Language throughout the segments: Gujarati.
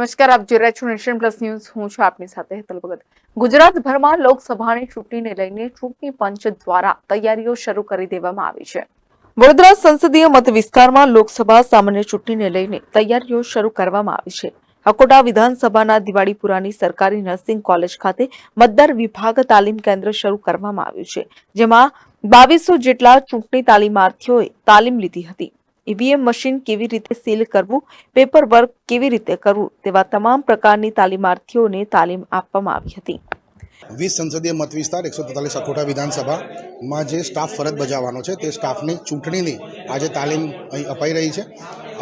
નમસ્કાર, આપ જોઈ રહ્યા છો નેશન પ્લસ ન્યૂઝ. હું છું આપની સાથે હેતલ ભગત. ગુજરાતભરમાં લોકસભાની ચૂંટણીને લઈને ચૂંટણી પંચ દ્વારા તૈયારીઓ શરૂ કરી દેવામાં આવી છે. વડોદરા સંસદીય મત વિસ્તારમાં લોકસભા સામાન્ય ચૂંટણીને લઈને તૈયારીઓ શરૂ કરવામાં આવી છે. અકોટા વિધાનસભાના દિવાળીપુરાની સરકારી નર્સિંગ કોલેજ ખાતે મતદાર વિભાગ તાલીમ કેન્દ્ર શરૂ કરવામાં આવ્યું છે, જેમાં 2200 જેટલા ચૂંટણી તાલીમાર્થીઓએ તાલીમ લીધી હતી. ઈવીએમ મશીન કેવી રીતે સીલ કરવું, પેપર વર્ક કેવી રીતે કરવું તેવા તમામ પ્રકારની તાલીમાર્થીઓને તાલીમ આપવામાં આવી હતી. 20 સંસદીય મત વિસ્તાર 143 અકોટા વિધાનસભામાં જે સ્ટાફ ફરજ બજાવવાનો છે તે સ્ટાફની ચૂંટણીની આજે તાલીમ અહીં અપાઈ રહી છે.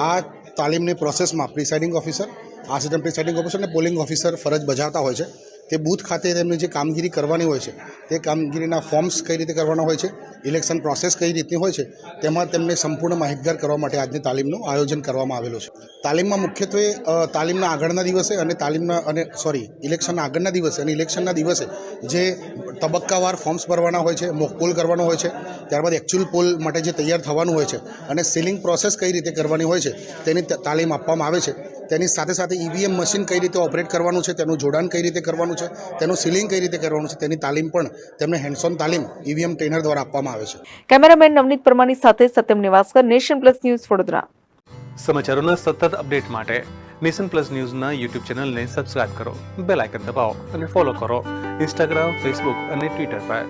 આ તાલીમની પ્રોસેસમાં presiding officer, assistant presiding officer અને પોલિંગ ઓફિસર ફરજ બજાવતા હોય છે. તે બૂથ ખાતે તેમની જે કામગીરી કરવાની હોય છે તે કામગીરીના ફોર્મ્સ કઈ રીતે કરવાના હોય છે, ઇલેક્શન પ્રોસેસ કઈ રીતની હોય છે, તેમાં તેમને સંપૂર્ણ માહિતગાર કરવા માટે આજની તાલીમનું આયોજન કરવામાં આવેલું છે. તાલીમમાં મુખ્યત્વે તાલીમના આગળના દિવસે અને ઇલેક્શનના આગળના દિવસે અને ઇલેક્શનના દિવસે જે તબક્કાવાર ફોર્મ્સ ભરવાના હોય છે, મોક પોલ કરવાનો હોય છે, ત્યારબાદ એકચ્યુઅલ પોલ માટે જે તૈયાર થવાનું હોય છે અને સીલિંગ પ્રોસેસ કઈ રીતે કરવાની હોય છે તેની તાલીમ આપવામાં આવે છે. તેની સાથે સાથે ઈવીએમ મશીન કઈ રીતે ઓપરેટ કરવાનું છે, તેનું જોડાણ કઈ રીતે કરવાનું છે, તેનું સીલિંગ કઈ રીતે કરવાનું છે, તેની તાલીમ પણ તેમને હેન્ડ્સ ઓન તાલીમ ઈવીએમ ટ્રેનર દ્વારા આપવામાં આવે છે. કેમેરામેન નવનીત પરમારની સાથે Satyam Nivaskar, nation plus news, Vadodara. સમાચારોના સતત અપડેટ માટે નેશન પ્લસ ન્યૂઝના યુટ્યુબ ચેનલને સબસ્ક્રાઇબ કરો, બેલ આઇકન દબાવો અને ફોલો કરો ઇન્સ્ટાગ્રામ, ફેસબુક અને ટ્વિટર પર.